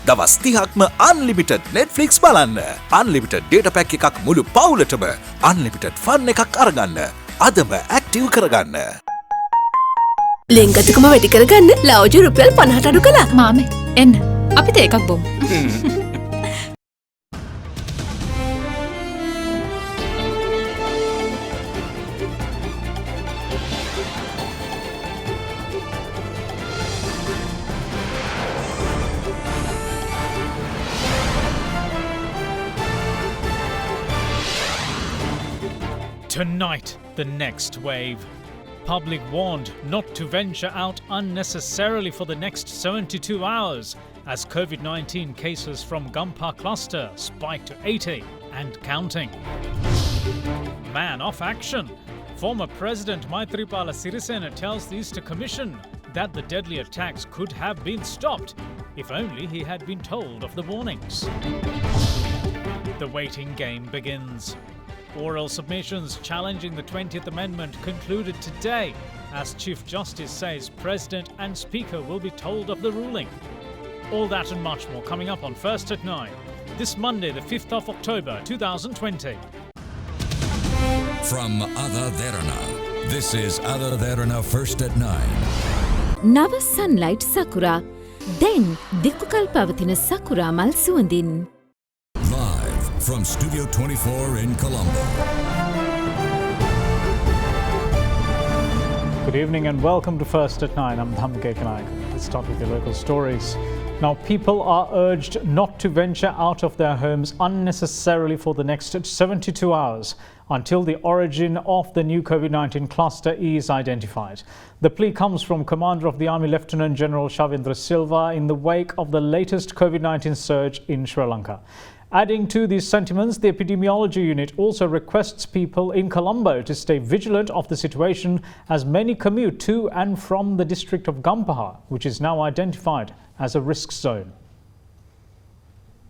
දවස් 30ක්ම unlimited Netflix බලන්න. unlimited data pack එකක් මුළු පවුලටම unlimited fun එකක් අරගන්න. අදම active කරගන්න. ලෙන්ගතුකම වැඩි කරගන්න ලව්ජු රුපියල් 50ට අඩු කළා. මාමේ එන්න අපිට එකක් බොමු. Tonight, the next wave. Public warned not to venture out unnecessarily for the next 72 hours as COVID-19 cases from Gampha cluster spiked to 80 and counting. Man off action. Former President Maithripala Sirisena tells the Easter Commission that the deadly attacks could have been stopped if only he had been told of the warnings. The waiting game begins. Oral submissions challenging the 20th Amendment concluded today as Chief Justice says President and Speaker will be told of the ruling. All that and much more coming up on First at 9, this Monday the 5th of October 2020. From AdaDerana, this is AdaDerana First at 9. Nava Sunlight Sakura, then Dikukal Pavatina Sakura Mal Suandin. From Studio 24 in Colombo. Good evening and welcome to First at 9. I'm Dhamke Kanaik. Let's start with the local stories. Now, people are urged not to venture out of their homes unnecessarily for the next 72 hours until the origin of the new COVID-19 cluster is identified. The plea comes from Commander of the Army Lieutenant General Shavindra Silva in the wake of the latest COVID-19 surge in Sri Lanka. Adding to these sentiments, the epidemiology unit also requests people in Colombo to stay vigilant of the situation as many commute to and from the district of Gampaha, which is now identified as a risk zone.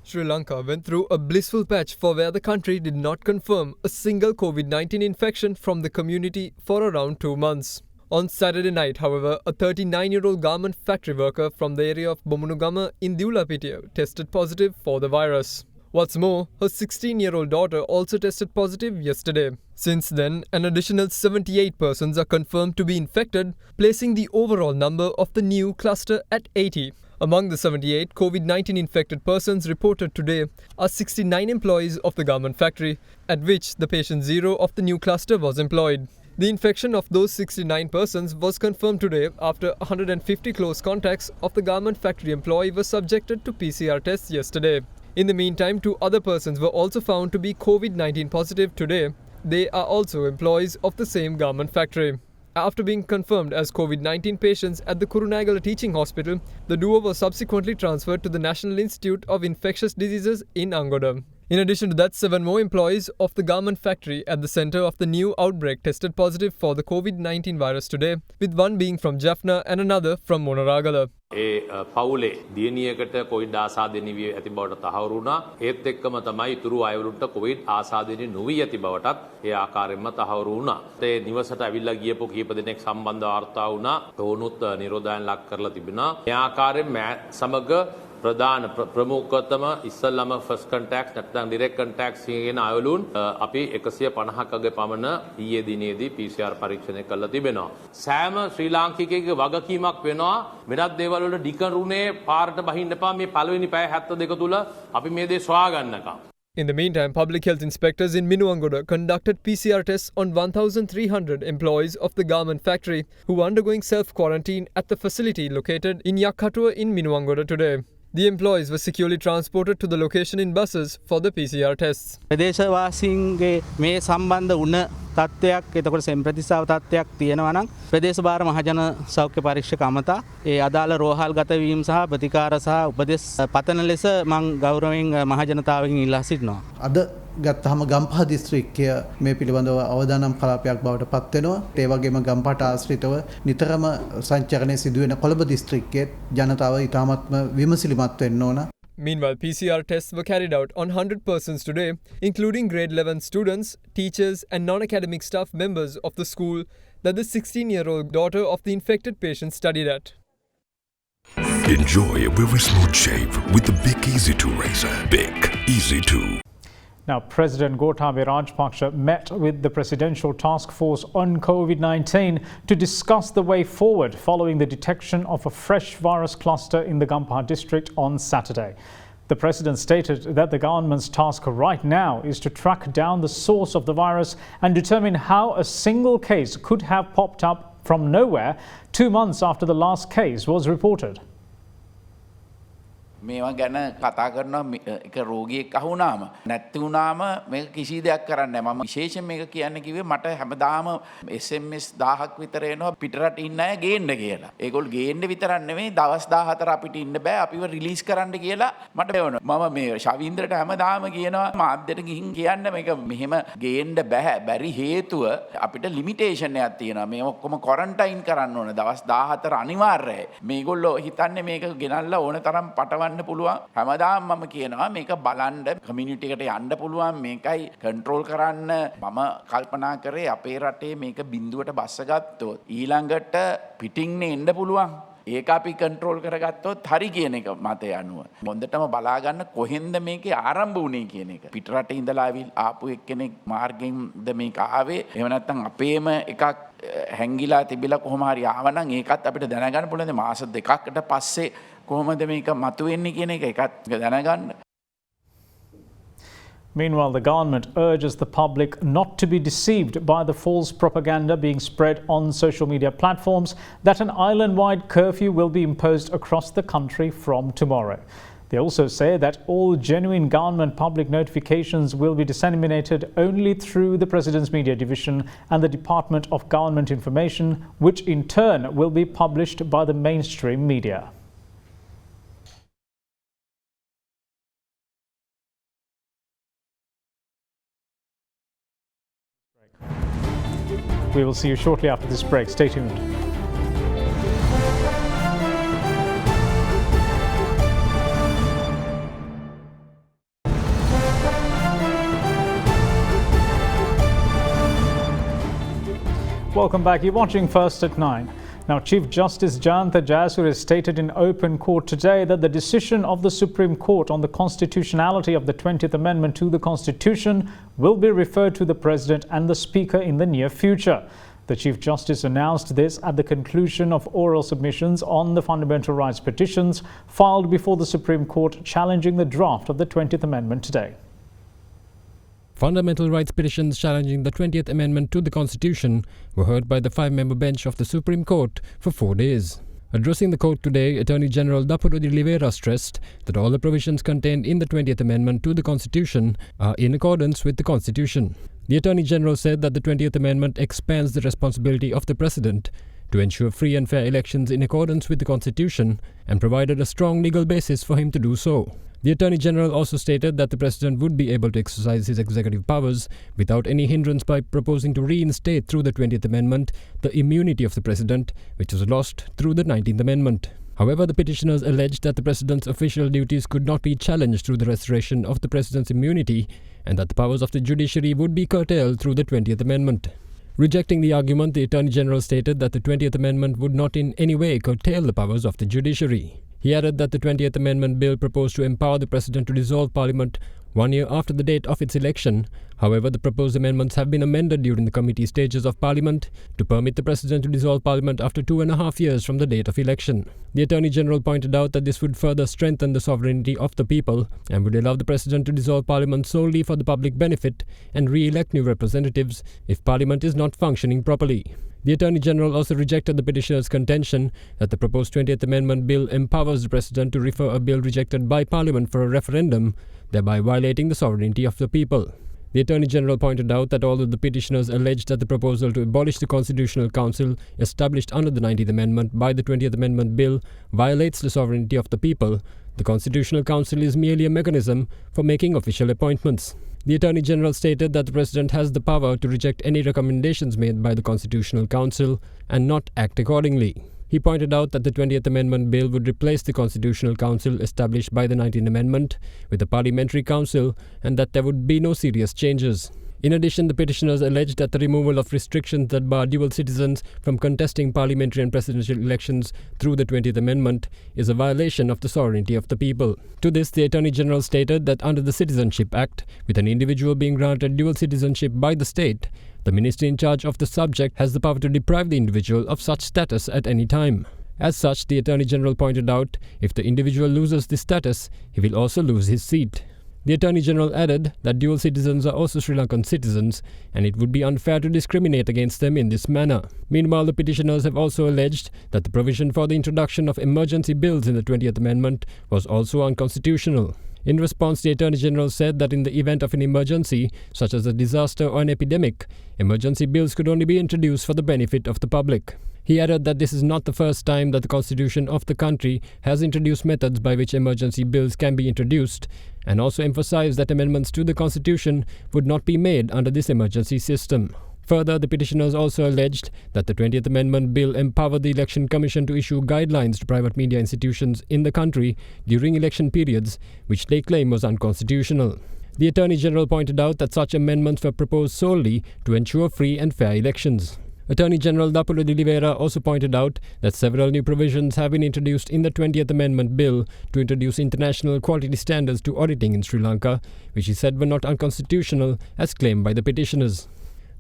Sri Lanka went through a blissful patch for where the country did not confirm a single COVID-19 infection from the community for around 2 months. On Saturday night, however, a 39-year-old garment factory worker from the area of Bomunugama in Diulapitiya tested positive for the virus. What's more, her 16-year-old daughter also tested positive yesterday. Since then, an additional 78 persons are confirmed to be infected, placing the overall number of the new cluster at 80. Among the 78 COVID-19 infected persons reported today are 69 employees of the garment factory, at which the patient 0 of the new cluster was employed. The infection of those 69 persons was confirmed today after 150 close contacts of the garment factory employee were subjected to PCR tests yesterday. In the meantime, 2 other persons were also found to be COVID-19 positive today. They are also employees of the same garment factory. After being confirmed as COVID-19 patients at the Kurunagala Teaching Hospital, the duo was subsequently transferred to the National Institute of Infectious Diseases in Angoda. In addition to that, 7 more employees of the garment factory at the center of the new outbreak tested positive for the COVID-19 virus today, with one being from Jaffna and another from Monaragala. පවුලේ දියණියකට Covid ආසාදනය වී ඇති බවට තහවුරු වුණා. ඒත් එක්කම තමයි ඉතුරු අයවලුන්ට Covid ආසාදනය නොවී ඇති බවටත් ඒ ආකාරයෙන්ම තහවුරු වුණා. ඒ නිවසට ඇවිල්ලා ගියපු කීප දෙනෙක් සම්බන්ධව වාර්තා වුණා. ඔවුනුත් නිරෝධායන ලක් කරලා තිබුණා. මේ ආකාරයෙන් සමග ප්‍රධාන ප්‍රමුඛතම ඉස්සල්ලාම ෆස්ට් කන්ටැක්ට් නැත්නම් ඩිරෙක්ට් කන්ටැක්ට්ස් කියන අයවලුන් අපි 150ක පමණ ඊයේ දිනේදී PCR පරීක්ෂණය කළා තිබෙනවා. සෑම ශ්‍රී ලාංකිකයෙකුගේ වගකීමක් වෙනවා වෙනත් දේවල් වල ඩිකරුනේ පාරට බහින්න එපා මේ පළවෙනි පැය 72 තුල අපි මේ දේ සොයා ගන්නකම්. In the meantime, public health inspectors in Minuangoda conducted PCR tests on 1,300 employees of the garment factory who were undergoing self-quarantine at the facility located in Yakhatua in Minuangoda today. The employees were securely transported to the location in buses for the PCR tests. ප්‍රදේශවාසීන්ගේ මේ සම්බන්ධ වුණ තත්ත්වයක් එතකොට සෙම්ප්‍රතිසාව තත්ත්වයක් තියෙනවා නම් ප්‍රදේශ භාර මහජන සෞඛ්‍ය පරීක්ෂක අමතා ඒ අදාළ රෝහල් ගත වීම සහ ප්‍රතිකාර සහ උපදෙස් පතන ලෙස මම ගෞරවයෙන් මහජනතාවගෙන් ඉල්ලා සිටිනවා. අද ගත්තහම ගම්පහ දිස්ත්‍රික්කය මේ පිළිබඳව අවදානම් කලාපයක් බවට පත් වෙනවා. ඒ වගේම ගම්පහට ආශ්‍රිතව නිතරම සංචරණය සිදු වෙන කොළඹ දිස්ත්‍රික්කයේ ජනතාව ඉතාමත්ම විමසිලිමත් වෙන්න ඕන. Meanwhile, PCR tests were carried out on 100 persons today, including grade 11 students, teachers and non-academic staff members of the school that the 16-year-old daughter of the infected patient studied at. Enjoy a very smooth shave with the Bic Easy 2 razor. Bic Easy 2. Now, President Gotabaya Rajapaksa met with the Presidential Task Force on COVID-19 to discuss the way forward following the detection of a fresh virus cluster in the Gampaha district on Saturday. The President stated that the government's task right now is to track down the source of the virus and determine how a single case could have popped up from nowhere 2 months after the last case was reported. මේවා ගැන කතා කරනවා එක රෝගියෙක් අහුණාම නැති වුණාම මේක කිසි දෙයක් කරන්නේ නැහැ. මම විශේෂයෙන් මේක කියන්න කිව්වේ මට හැමදාම SMS 1000ක් විතර එනවා පිටරට ඉන්න අය ගේන්න කියලා. ඒගොල්ලෝ ගේන්න විතරක් නෙමෙයි දවස් 14 අපිට ඉන්න බෑ අපිව රිලීස් කරන්න කියලා මට වෙනවා. මම මේ ශවීන්ද්‍රට හැමදාම කියනවා මාධ්‍යට ගිහින් කියන්න මේක මෙහෙම ගේන්න බෑ. බැරි හේතුව අපිට ලිමිටේෂන් එකක් තියෙනවා. මේ ඔක්කොම ක්වොරන්ටයින් කරන්න ඕන. දවස් 14 අනිවාර්යයි. මේගොල්ලෝ හිතන්නේ මේක ගෙනල්ලා ඕන තරම් පටවන්න පුළුවන්. හැමදාම මම කියනවා මේක බලන්න කමියුනිටි එකට යන්න පුළුවන් මේකයි කන්ට්‍රෝල් කරන්න. මම කල්පනා කරේ අපේ රටේ මේක බිඳුවට බස්සගත්තොත් ඊළඟට පිටින්නේ එන්න පුළුවන්. ඒක අපි කන්ට්‍රෝල් කරගත්තොත් හරි කියන එක මතය අනුව. හොඳටම බලා ගන්න කොහෙන්ද මේකේ ආරම්භ වුනේ කියන එක. පිටරට ඉඳලා ආපු එක්කෙනෙක් මාර්ගෙන්ද මේක ආවේ. එහෙම නැත්නම් අපේම එකක් හැංගිලා තිබිලා කොහොම හරි ආවනම් ඒකත් අපිට දැනගන්න පුළුවන්. මාස දෙකකට පස්සේ කොහොමද මේක මතුවෙන්නේ කියන එක එකත් දැනගන්න. Meanwhile, the government urges the public not to be deceived by the false propaganda being spread on social media platforms that an island-wide curfew will be imposed across the country from tomorrow. They also say that all genuine government public notifications will be disseminated only through the President's Media Division and the Department of Government Information, which in turn will be published by the mainstream media. We will see you shortly after this break. Stay tuned. Welcome back. You're watching First at 9. Now, Chief Justice Jayantha Jayasuriya stated in open court today that the decision of the Supreme Court on the constitutionality of the 20th Amendment to the Constitution will be referred to the President and the Speaker in the near future. The Chief Justice announced this at the conclusion of oral submissions on the fundamental rights petitions filed before the Supreme Court challenging the draft of the 20th Amendment today. Fundamental rights petitions challenging the 20th Amendment to the Constitution were heard by the 5-member bench of the Supreme Court for 4 days. Addressing the court today, Attorney General Dapuro de Oliveira stressed that all the provisions contained in the 20th Amendment to the Constitution are in accordance with the Constitution. The Attorney General said that the 20th Amendment expands the responsibility of the President to ensure free and fair elections in accordance with the Constitution and provided a strong legal basis for him to do so. The Attorney General also stated that the President would be able to exercise his executive powers without any hindrance by proposing to reinstate through the 20th Amendment the immunity of the President, which was lost through the 19th Amendment. However, the petitioners alleged that the President's official duties could not be challenged through the restoration of the President's immunity and that the powers of the judiciary would be curtailed through the 20th Amendment. Rejecting the argument, the Attorney General stated that the 20th Amendment would not in any way curtail the powers of the judiciary. He added that the 20th Amendment Bill proposed to empower the President to dissolve Parliament 1 year after the date of its election. However, the proposed amendments have been amended during the committee stages of Parliament to permit the President to dissolve Parliament after 2.5 years from the date of election. The Attorney General pointed out that this would further strengthen the sovereignty of the people and would allow the President to dissolve Parliament solely for the public benefit and re-elect new representatives if Parliament is not functioning properly. The Attorney General also rejected the petitioner's contention that the proposed 20th Amendment Bill empowers the President to refer a bill rejected by Parliament for a referendum, thereby violating the sovereignty of the people. The Attorney General pointed out that although the petitioners alleged that the proposal to abolish the Constitutional Council established under the 19th Amendment by the 20th Amendment Bill violates the sovereignty of the people, the Constitutional Council is merely a mechanism for making official appointments. The Attorney General stated that the President has the power to reject any recommendations made by the Constitutional Council and not act accordingly. He pointed out that the 20th Amendment Bill would replace the Constitutional Council established by the 19th Amendment with a parliamentary council and that there would be no serious changes. In addition, the petitioners alleged that the removal of restrictions that bar dual citizens from contesting parliamentary and presidential elections through the 20th Amendment is a violation of the sovereignty of the people. To this, the Attorney General stated that under the Citizenship Act, with an individual being granted dual citizenship by the state, the ministry in charge of the subject has the power to deprive the individual of such status at any time. As such, the Attorney General pointed out, if the individual loses this status, he will also lose his seat. The Attorney General added that dual citizens are also Sri Lankan citizens and it would be unfair to discriminate against them in this manner. Meanwhile, the petitioners have also alleged that the provision for the introduction of emergency bills in the 20th Amendment was also unconstitutional. In response, the Attorney General said that in the event of an emergency, such as a disaster or an epidemic, emergency bills could only be introduced for the benefit of the public. He added that this is not the first time that the Constitution of the country has introduced methods by which emergency bills can be introduced, and also emphasized that amendments to the Constitution would not be made under this emergency system. Further, the petitioners also alleged that the 20th Amendment Bill empowered the Election Commission to issue guidelines to private media institutions in the country during election periods, which they claim was unconstitutional. The Attorney General pointed out that such amendments were proposed solely to ensure free and fair elections. Attorney General Dapula de Oliveira also pointed out that several new provisions have been introduced in the 20th Amendment Bill to introduce international quality standards to auditing in Sri Lanka, which he said were not unconstitutional as claimed by the petitioners.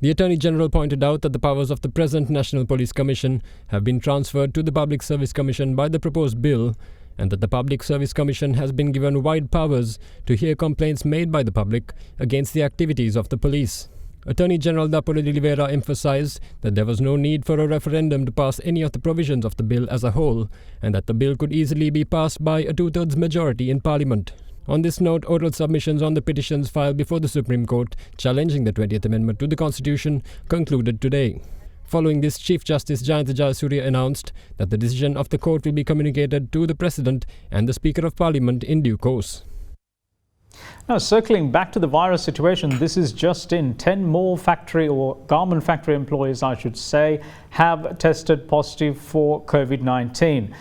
The Attorney General pointed out that the powers of the present National Police Commission have been transferred to the Public Service Commission by the proposed bill, and that the Public Service Commission has been given wide powers to hear complaints made by the public against the activities of the police. Attorney General Dapula de Oliveira emphasized that there was no need for a referendum to pass any of the provisions of the bill as a whole, and that the bill could easily be passed by a two-thirds majority in Parliament. On this note, oral submissions on the petitions filed before the Supreme Court challenging the 20th Amendment to the Constitution concluded today. Following this, Chief Justice Jayantha Jayasuriya announced that the decision of the court will be communicated to the President and the Speaker of Parliament in due course. Now, circling back to the virus situation, this is just in. 10 more factory or garment factory employees, I should say, have tested positive for COVID-19.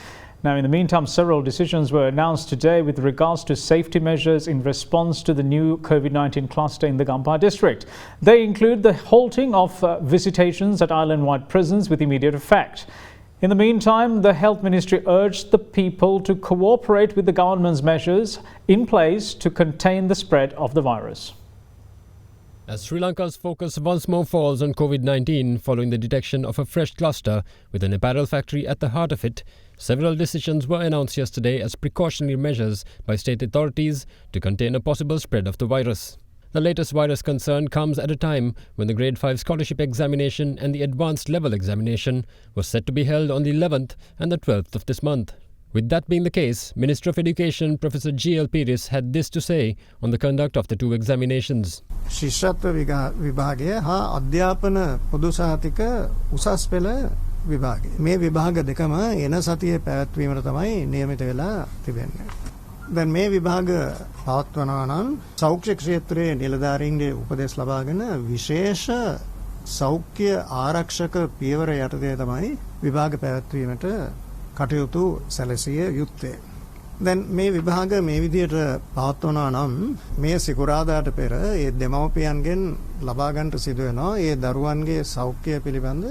Now, in the meantime, several decisions were announced today with regards to safety measures in response to the new COVID-19 cluster in the Gampaha district. They include the halting of visitations at island-wide prisons with immediate effect. In the meantime, the Health Ministry urged the people to cooperate with the government's measures in place to contain the spread of the virus. As Sri Lanka's focus once more falls on COVID-19 following the detection of a fresh cluster with an apparel factory at the heart of it, several decisions were announced yesterday as precautionary measures by state authorities to contain a possible spread of the virus. The latest virus concern comes at a time when the Grade 5 scholarship examination and the advanced level examination was set to be held on the 11th and the 12th of this month. With that being the case, Minister of Education Professor G.L. Pires had this to say on the conduct of the two examinations. ශිෂ්‍යත්ව විභාගය හා අධ්‍යාපන පොදු සහතික උසස් පෙළ විභාගය. මේ විභාග දෙකම එන සතියේ පැවැත්වීමට තමයි නියමිත වෙලා තිබෙන්නේ. දැන් මේ විභාග පවත්වනවා නම් සෞඛ්‍ය ක්ෂේත්‍රයේ නිලධාරීන්ගේ උපදෙස් ලබාගෙන විශේෂ සෞඛ්‍ය ආරක්ෂක පියවර යටතේ තමයි විභාග පැවැත්වීමට කටයුතු සැලසිය යුත්තේ. දැන් මේ විභාග මේ විදියට පවත්වනවා නම් මේ සිකුරාදාට පෙර ඒ දෙමව්පියන්ගෙන් ලබා ගන්නට සිදු වෙනවා ඒ දරුවන්ගේ සෞඛ්‍ය පිළිබඳ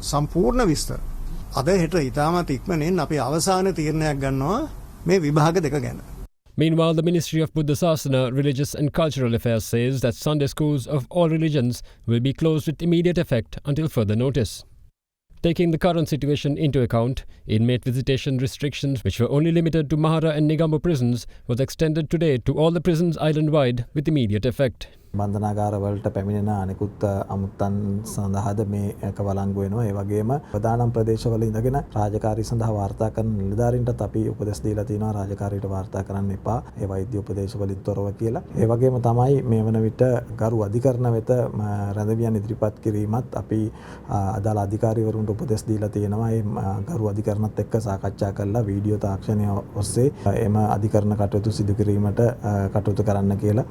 සම්පූර්ණ විස්තර. අද හෙට ඉතාමත් ඉක්මනින් අපි අවසාන තීරණයක් ගන්නවා මේ විභාග දෙක ගැන. Meanwhile, the Ministry of Buddha Sasana, Religious and Cultural Affairs says that Sunday schools of all religions will be closed with immediate effect until further notice. Taking the current situation into account, inmate visitation restrictions, which were only limited to Mahara and Negombo prisons, was extended today to all the prisons island-wide with immediate effect. බන්ධනාගාරවලට පැමිණෙන අනෙකුත් අමුත්තන් සඳහාද මේ කවලංගු වෙනවා. ඒ වගේම ප්‍රධානම් ප්‍රදේශවල ඉඳගෙන රාජකාරී සඳහා වාර්තා කරන නිලධාරීන්ටත් අපි උපදෙස් දීලා තිනවා රාජකාරීට වාර්තා කරන්න එපා. ඒ වෛද්‍ය උපදේශවලින් තොරව කියලා. ඒ වගේම තමයි මේ වන විට ගරු අධිකරණ වෙත රැඳවියන් ඉදිරිපත් කිරීමත් අපි අදාළ අධිකාරීවරුන්ට උපදෙස් දීලා තියෙනවා. ඒ ගරු අධිකරණත් එක්ක සාකච්ඡා කරලා වීඩියෝ තාක්ෂණය ඔස්සේ එම අධිකරණ කටයුතු සිදු කිරීමට කටයුතු කරන්න කියලා.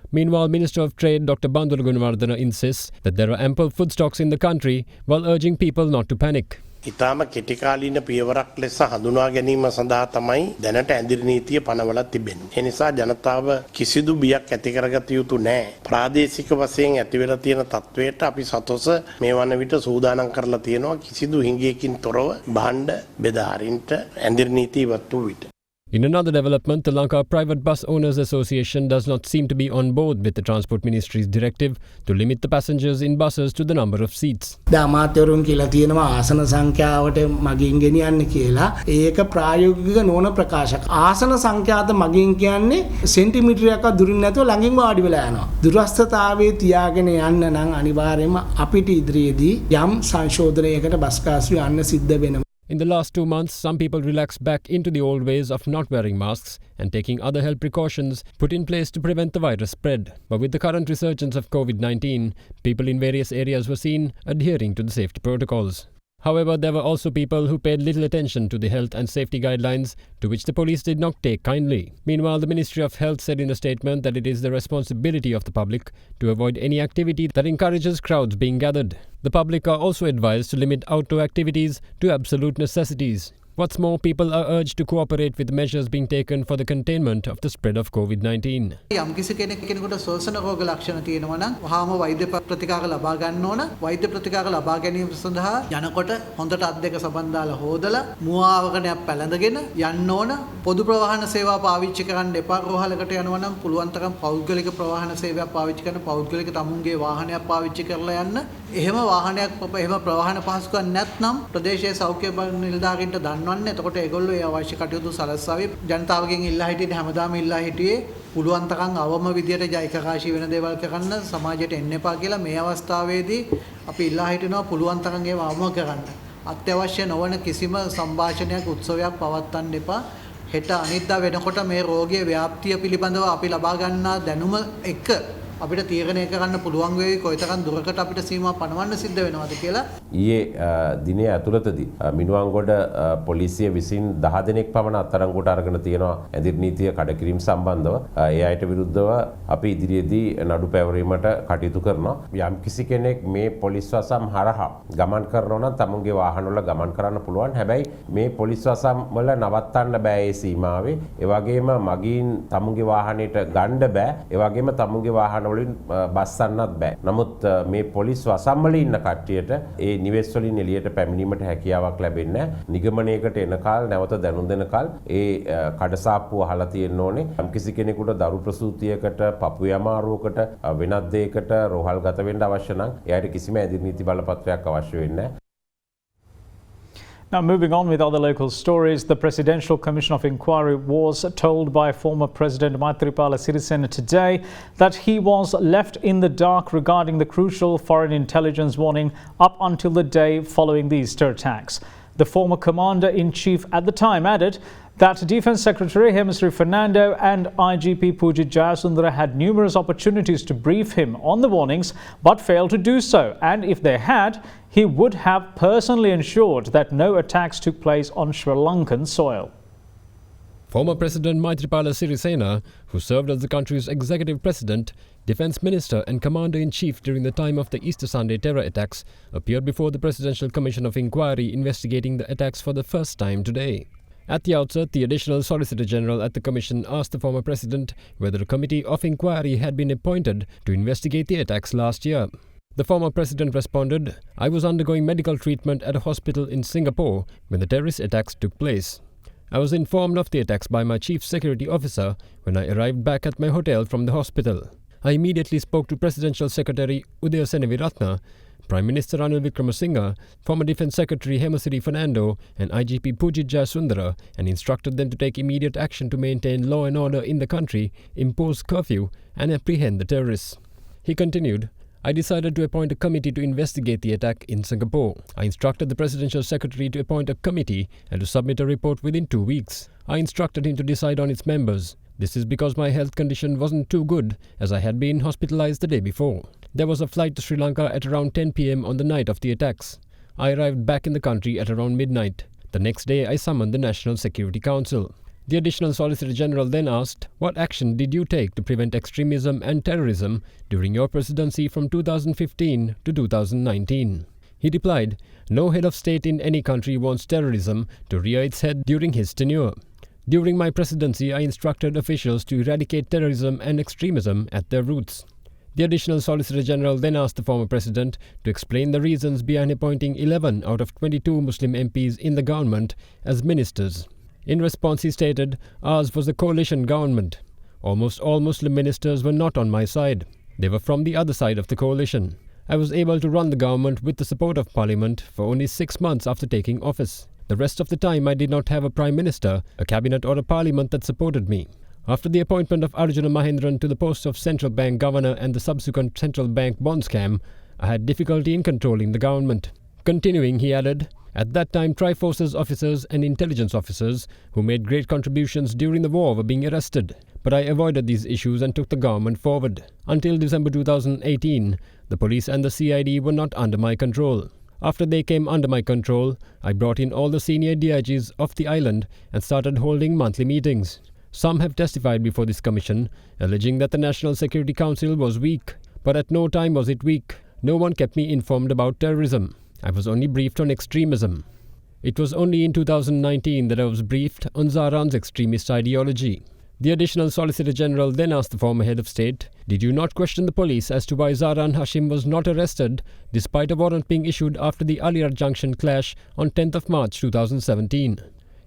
Meanwhile, Minister of Trade Dr. Bandula Gunawardena insists that there are ample food stocks in the country while urging people not to panic. ඉතාම කෙටිකාලීන පියවරක් ලෙස හඳුනා ගැනීම සඳහා තමයි දැනට ඇඳිරි නීතිය පනවලා තිබෙන්නේ. ඒ නිසා ජනතාව කිසිදු බියක් ඇති කරගත යුතු නැහැ. ප්‍රාදේශික වශයෙන් ඇති වෙලා තියෙන තත්වයට අපි සතොස මේ වන විට සූදානම් කරලා තියෙනවා කිසිදු හිඟයකින් තොරව භාණ්ඩ බෙදා හරින්නට ඇඳිරි නීතිය ඉවත් වූ විට. In another development, the Lanka Private Bus Owners Association does not seem to be on board with the Transport Ministry's directive to limit the passengers in buses to the number of seats. අමාත්‍යවරුන් කියලා තියෙනවා ආසන සංඛ්‍යාවට මගින් ගෙනියන්න කියලා. ඒක ප්‍රායෝගික නොවන ප්‍රකාශයක්. ආසන සංඛ්‍යාත මගින් කියන්නේ සෙන්ටිමීටරයක් දුරින් නැතුව ළඟින් වාඩි වෙලා යනවා. දුරස්ථතාවයේ තියාගෙන යන්න නම් අනිවාර්යයෙන්ම අපිට ඉදිරියේදී යම් සංශෝධනයකට බස් කාසිය යන්න සිද්ධ වෙනවා. In the last 2 months, some people relaxed back into the old ways of not wearing masks and taking other health precautions put in place to prevent the virus spread. But with the current resurgence of COVID-19, people in various areas were seen adhering to the safety protocols. However, there were also people who paid little attention to the health and safety guidelines, to which the police did not take kindly. Meanwhile, the Ministry of Health said in a statement that it is the responsibility of the public to avoid any activity that encourages crowds being gathered. The public are also advised to limit outdoor activities to absolute necessities. What's more, people are urged to cooperate with measures being taken for the containment of the spread of COVID-19. යම් කිසි කෙනෙකුට ශ්වසන රෝග ලක්ෂණ තියෙනවා නම් වහාම වෛද්‍ය ප්‍රතිකාර ලබා ගන්න ඕන. වෛද්‍ය ප්‍රතිකාර ලබා ගැනීම සඳහා යනකොට හොඳට අත් දෙක සබන් දාලා හොදලා මුවාවකණයක් පැලඳගෙන යන්න ඕන. පොදු ප්‍රවාහන සේවා පාවිච්චි කරන්න එපා. රෝහලකට යනවා නම් පුළුවන් තරම් පෞද්ගලික ප්‍රවාහන සේවයක් පාවිච්චි කරන පෞද්ගලික තමුන්ගේ වාහනයක් පාවිච්චි කරලා යන්න. එහෙම වාහනයක් එහෙම ප්‍රවාහන පහසුකම් නැත්නම් ප්‍රදේශයේ සෞඛ්‍ය නිලධාරීන්ට දන්න එතකොට ඒගොල්ලෝ ඒ අවශ්‍ය කටයුතු සලස්වාවි ජනතාවගෙන් ඉල්ලා හිටියේ හැමදාම ඉල්ලා හිටියේ පුළුවන් තරම් අවම විදියට ජයකාශී වෙන දේවල් කරන්න සමාජයට එන්න එපා කියලා මේ අවස්ථාවේදී අපි ඉල්ලා හිටිනවා පුළුවන් තරම් ඒව අවම කරන්න. අත්‍යවශ්‍ය නොවන කිසිම සංഭാෂණයක් උත්සවයක් පවත්වන්න එපා. හෙට අනිද්දා වෙනකොට මේ රෝගයේ ව්‍යාප්තිය පිළිබඳව අපි ලබා ගන්නා දැනුම එක අපිට තීරණය කරන්න පුළුවන් වෙයි කොයිතරම් දුරකට අපිට සීමා පනවන්න සිද්ධ වෙනවද කියලා. ඊයේ දිනේ ඇතුළතදී මිනුවන්ගොඩ පොලිසිය විසින් 10 දෙනෙක් පමණ අත්අඩංගුවට අරගෙන තියෙනවා ඇඳිරි නීතිය කඩකිරීම සම්බන්ධව. ඒ අයට විරුද්ධව අපි ඉදිරියේදී නඩු පැවරීමට කටයුතු කරනවා. යම් කිසි කෙනෙක් මේ පොලිස් වසම් හරහා ගමන් කරනවා නම් තමුන්ගේ වාහනවල ගමන් කරන්න පුළුවන්. හැබැයි මේ පොලිස් වසම් වල නවත්තන්න බෑ ඒ සීමාවේ. ඒ වගේම මගින් තමුන්ගේ වාහනේට ගන්න බෑ. ඒ වගේම තමුන්ගේ වාහන වලින් බස්සන්නත් බෑ. නමුත් මේ පොලිස් වසම් වල ඉන්න කට්ටියට ඒ නිවෙස් වලින් එළියට පැමිණීමට හැකියාවක් ලැබෙන්නේ නැහැ. නිගමනයකට එන කාල නැවත දැනුම් දෙන කාල ඒ කඩසාප්පුව අහලා තියෙන්න ඕනේ. යම්කිසි කෙනෙකුට දරු ප්‍රසූතියකට, පපුවේ අමාරුවකට, වෙනත් දෙයකට රෝහල් ගත වෙන්න අවශ්‍ය නම් එයාට කිසිම ඇදිරි නීති බලපත්‍රයක් අවශ්‍ය වෙන්නේ නැහැ. Now, moving on with other local stories, the Presidential Commission of Inquiry was told by former President Maithripala Sirisena today that he was left in the dark regarding the crucial foreign intelligence warning up until the day following the Easter attacks. The former commander-in-chief at the time added that Defence Secretary Hemasri Fernando and IGP Pujit Jayasundara had numerous opportunities to brief him on the warnings but failed to do so, and if they had, he would have personally ensured that no attacks took place on Sri Lankan soil. Former President Maithripala Sirisena, who served as the country's executive president, defence minister and commander-in-chief during the time of the Easter Sunday terror attacks, appeared before the Presidential Commission of Inquiry investigating the attacks for the first time today. At the outset, the Additional Solicitor General at the Commission asked the former President whether a committee of inquiry had been appointed to investigate the attacks last year. The former President responded, "I was undergoing medical treatment at a hospital in Singapore when the terrorist attacks took place. I was informed of the attacks by my Chief Security Officer when I arrived back at my hotel from the hospital. I immediately spoke to Presidential Secretary Udaya Seneviratne, Prime Minister Ranil Wickremesinghe, former Defence Secretary Hemasri Fernando and IGP Pujit Jayasundara and instructed them to take immediate action to maintain law and order in the country, impose curfew and apprehend the terrorists." He continued, "I decided to appoint a committee to investigate the attack in Singapore. I instructed the Presidential Secretary to appoint a committee and to submit a report within 2 weeks. I instructed him to decide on its members. This is because my health condition wasn't too good, as I had been hospitalized the day before. There was a flight to Sri Lanka at around 10 p.m. on the night of the attacks. I arrived back in the country at around midnight. The next day I summoned the National Security Council." The Additional Solicitor General then asked, "What action did you take to prevent extremism and terrorism during your presidency from 2015 to 2019? He replied, "No head of state in any country wants terrorism to rear its head during his tenure. During my presidency, I instructed officials to eradicate terrorism and extremism at their roots." The Additional Solicitor General then asked the former president to explain the reasons behind appointing 11 out of 22 Muslim MPs in the government as ministers. In response, he stated, "Ours was a coalition government. Almost all Muslim ministers were not on my side. They were from the other side of the coalition. I was able to run the government with the support of Parliament for only 6 months after taking office. The rest of the time I did not have a Prime Minister, a Cabinet or a Parliament that supported me." After the appointment of Arjuna Mahendran to the post of Central Bank Governor and the subsequent Central Bank bond scam, I had difficulty in controlling the government. Continuing, he added, "At that time, Triforce's officers and intelligence officers who made great contributions during the war were being arrested. But I avoided these issues and took the government forward. Until December 2018, the police and the CID were not under my control. After they came under my control, I brought in all the senior DIGs of the island and started holding monthly meetings. Some have testified before this commission, alleging that the National Security Council was weak. But at no time was it weak. No one kept me informed about terrorism. I was only briefed on extremism. It was only in 2019 that I was briefed on Zaran's extremist ideology." The Additional Solicitor General then asked the former head of state, "Did you not question the police as to why Zaran Hashim was not arrested despite a warrant being issued after the Aligarh Junction clash on 10th of March 2017?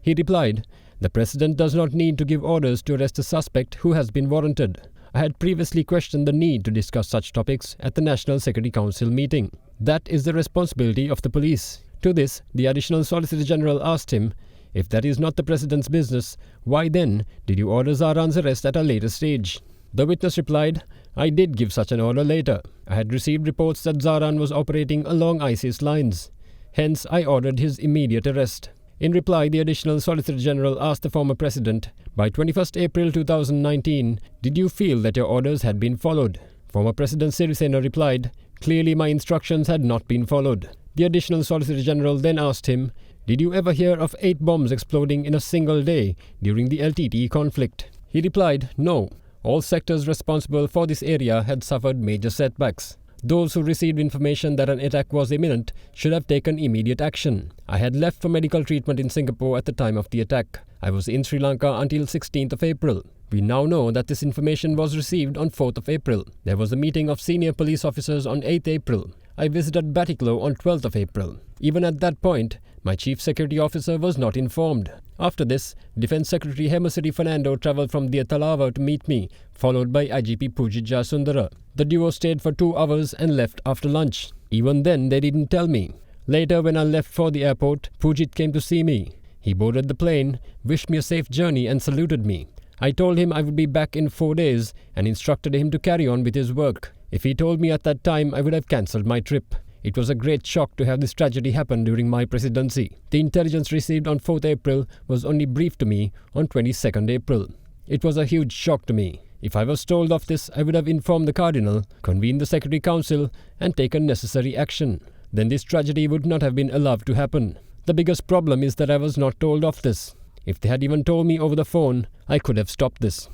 He replied, "The President does not need to give orders to arrest a suspect who has been warranted. I had previously questioned the need to discuss such topics at the National Security Council meeting. That is the responsibility of the police." To this, the Additional Solicitor General asked him, "If that is not the President's business, why then did you order Zaran's arrest at a later stage?" The witness replied, "I did give such an order later. I had received reports that Zaran was operating along ISIS lines. Hence, I ordered his immediate arrest." In reply, the Additional Solicitor General asked the former President, "By 21st April 2019, did you feel that your orders had been followed?" Former President Sirisena replied, "Clearly my instructions had not been followed." The Additional Solicitor General then asked him, "Did you ever hear of 8 bombs exploding in a single day during the LTT conflict?" He replied, "No. All sectors responsible for this area had suffered major setbacks. Those who received information that an attack was imminent should have taken immediate action. I had left for medical treatment in Singapore at the time of the attack. I was in Sri Lanka until 16th of April. We now know that this information was received on 4th of April. There was a meeting of senior police officers on 8th April. I visited Batticaloa on 12th of April. Even at that point, my chief security officer was not informed. After this, Defence Secretary Hemasiri Fernando travelled from Dia Talawa to meet me, followed by IGP Pujit Jasundara. The duo stayed for 2 hours and left after lunch. Even then, they didn't tell me. Later, when I left for the airport, Pujit came to see me. He boarded the plane, wished me a safe journey and saluted me. I told him I would be back in 4 days and instructed him to carry on with his work. If he told me at that time, I would have cancelled my trip. It was a great shock to have this tragedy happen during my presidency. The intelligence received on 4th April was only briefed to me on 22nd April. It was a huge shock to me. If I was told of this, I would have informed the Cardinal, convened the Secretary Council and taken necessary action. Then this tragedy would not have been allowed to happen. The biggest problem is that I was not told of this. If they had even told me over the phone, I could have stopped this.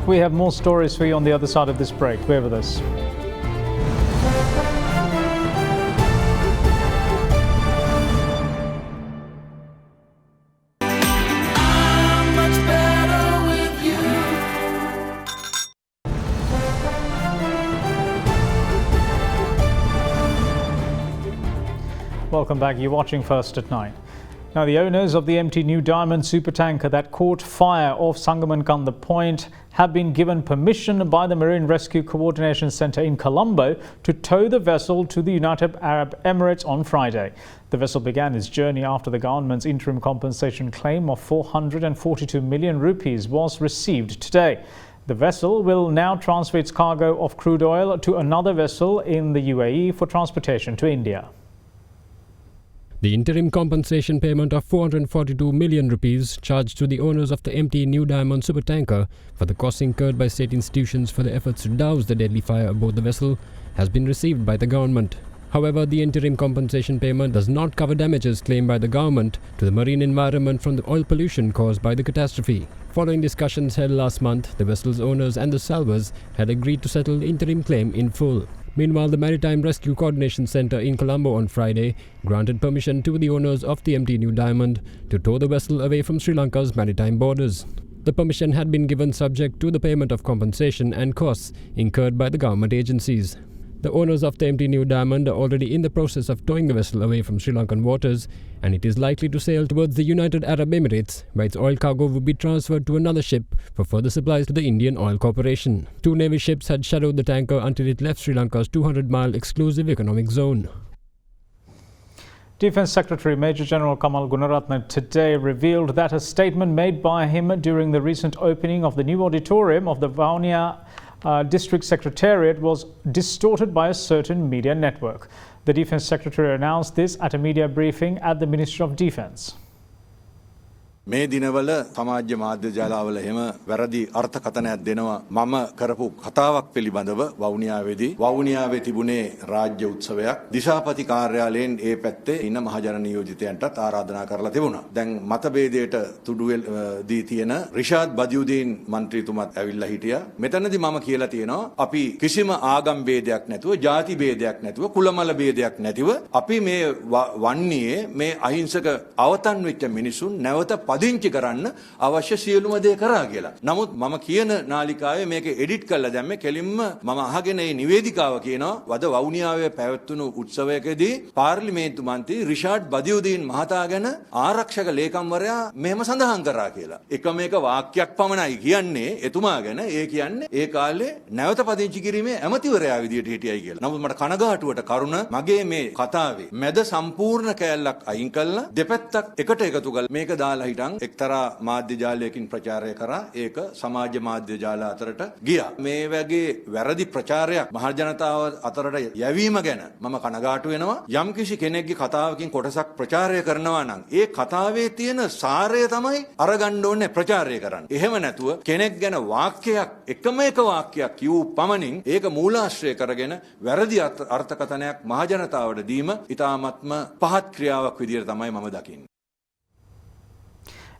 We have more stories for you on the other side of this break. Bear with us. Welcome back. You're watching First at Night. Now, the owners of the empty New Diamond supertanker that caught fire off Sangaman-Kanda Point have been given permission by the Marine Rescue Coordination Centre in Colombo to tow the vessel to the United Arab Emirates on Friday. The vessel began its journey after the government's interim compensation claim of 442 million rupees was received today. The vessel will now transfer its cargo of crude oil to another vessel in the UAE for transportation to India. The interim compensation payment of 442 million rupees charged to the owners of the empty New Diamond supertanker for the costs incurred by state institutions for the efforts to douse the deadly fire aboard the vessel has been received by the government. However, the interim compensation payment does not cover damages claimed by the government to the marine environment from the oil pollution caused by the catastrophe. Following discussions held last month, the vessel's owners and the salvors had agreed to settle the interim claim in full. Meanwhile, the Maritime Rescue Coordination Center in Colombo on Friday granted permission to the owners of the MT New Diamond to tow the vessel away from Sri Lanka's maritime borders. The permission had been given subject to the payment of compensation and costs incurred by the government agencies. The owners of the MT New Diamond are already in the process of towing the vessel away from Sri Lankan waters, and it is likely to sail towards the United Arab Emirates, where its oil cargo will be transferred to another ship for further supplies to the Indian Oil Corporation. 2 Navy ships had shadowed the tanker until it left Sri Lanka's 200-mile exclusive economic zone. Defence Secretary Major General Kamal Gunaratne today revealed that a statement made by him during the recent opening of the new auditorium of the Vaunia District Secretariat was distorted by a certain media network. The Defence Secretary announced this at a media briefing at the Ministry of Defence. මේ දිනවල සමාජ මාධ්‍ය ජාලවල එහෙම වැරදි අර්ථකථනයක් දෙනවා මම කරපු කතාවක් පිළිබඳව වවුනියාවේ තිබුණේ රාජ්‍ය උත්සවයක් දිශාපති කාර්යාලයෙන් ඒ පැත්තේ ඉන්න මහජන නියෝජිතයන්ටත් ආරාධනා කරලා තිබුණා. දැන් මතභේදයට තුඩු දී තියෙන රිෂාඩ් බදියුදීන් මන්ත්‍රීතුමත් ඇවිල්ලා හිටියා. මෙතනදී මම කියලා තියෙනවා අපි කිසිම ආගම් ભેදයක් නැතුව ජාති ભેදයක් නැතුව කුලමල ભેදයක් නැතිව අපි මේ වන්නේ මේ අහිංසක අවතන් වෙච්ච මිනිසුන් නැවත පදිංචි කරන්න අවශ්‍ය සියලුම දේ කරා කියලා. නමුත් මම කියන නාලිකාවේ මේක එඩිට් කරලා දැම්මේ කෙලින්ම මම අහගෙන මේ නිවේදිකාව කියනවා වද වවුනියාවේ පැවැත්වුණු උත්සවයකදී පාර්ලිමේන්තු මන්ත්‍රී රිෂාඩ් බදියුදීන් මහතා ගැන ආරක්ෂක ලේකම්වරයා මෙහෙම සඳහන් කරා කියලා. එකම එක වාක්‍යයක් පමණයි කියන්නේ එතුමා ගැන. ඒ කියන්නේ ඒ කාලේ නැවත පදිංචි කිරීමේ ඇමතිවරයා විදියට හිටියයි කියලා. නමුත් මට කනගාටුවට කරුණ මගේ මේ කතාවේ මැද සම්පූර්ණ කෑල්ලක් අයින් කළා දෙපැත්තක් එකට එකතු කරලා මේක දාලා හිටන් එක්තරා මාධ්‍ය ජාලයකින් ප්‍රචාරය කරා. ඒක සමාජ මාධ්‍ය ජාල අතරට ගියා. මේ වගේ වැරදි ප්‍රචාරයක් මහ ජනතාව අතරට යැවීම ගැන මම කනගාටු වෙනවා. යම්කිසි කෙනෙක්ගේ කතාවකින් කොටසක් ප්‍රචාරය කරනවා නම් ඒ කතාවේ තියෙන සාරය තමයි අරගන්න ඕනේ ප්‍රචාරය කරන්න. එහෙම නැතුව කෙනෙක් ගැන වාක්‍යයක් එකම එක වාක්‍යයක් කියූ පමණින් ඒක මූලාශ්‍රය කරගෙන වැරදි අර්ථකථනයක් මහ ජනතාවට දීම ඉතාමත්ම පහත් ක්‍රියාවක් විදියට තමයි මම දකින්නේ.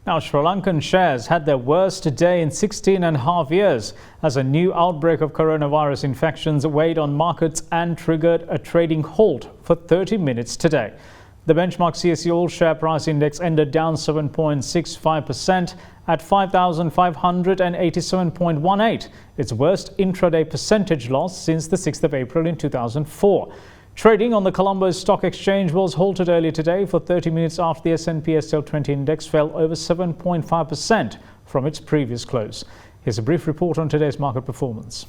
Now, Sri Lankan shares had their worst day in 16.5 years as a new outbreak of coronavirus infections weighed on markets and triggered a trading halt for 30 minutes today. The benchmark CSE All Share Price Index ended down 7.65% at 5,587.18, its worst intraday percentage loss since the 6th of April in 2004. Trading on the Colombo Stock Exchange was halted earlier today for 30 minutes after the S&P SL20 index fell over 7.5% from its previous close. Here's a brief report on today's market performance.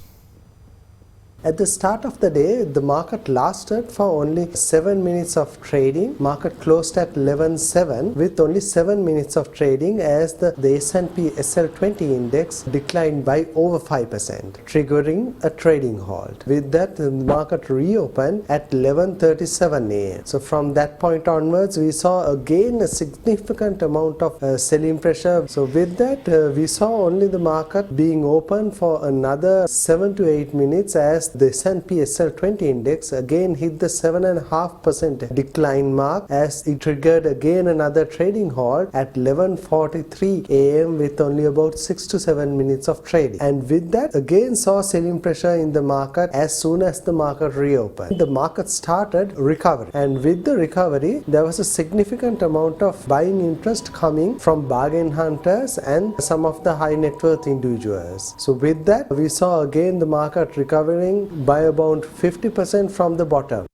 At the start of the day, the market lasted for only 7 minutes of trading. Market closed at 11.7 with only 7 minutes of trading as the S&P SL20 index declined by over 5%, triggering a trading halt. With that, the market reopened at 11:37 a.m. So from that point onwards, we saw again a significant amount of selling pressure. So with that, we saw only the market being open for another 7 to 8 minutes as the S&P SL20 index again hit the 7.5% decline mark as it triggered again another trading halt at 11:43 a.m. with only about 6 to 7 minutes of trading. And with that, again saw selling pressure in the market as soon as the market reopened. The market started recovering, and with the recovery, there was a significant amount of buying interest coming from bargain hunters and some of the high net worth individuals. So with that, we saw again the market recovering by about 50% from the bottom.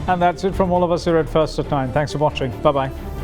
And that's it from all of us here at First at 9. Thanks for watching. Bye-bye.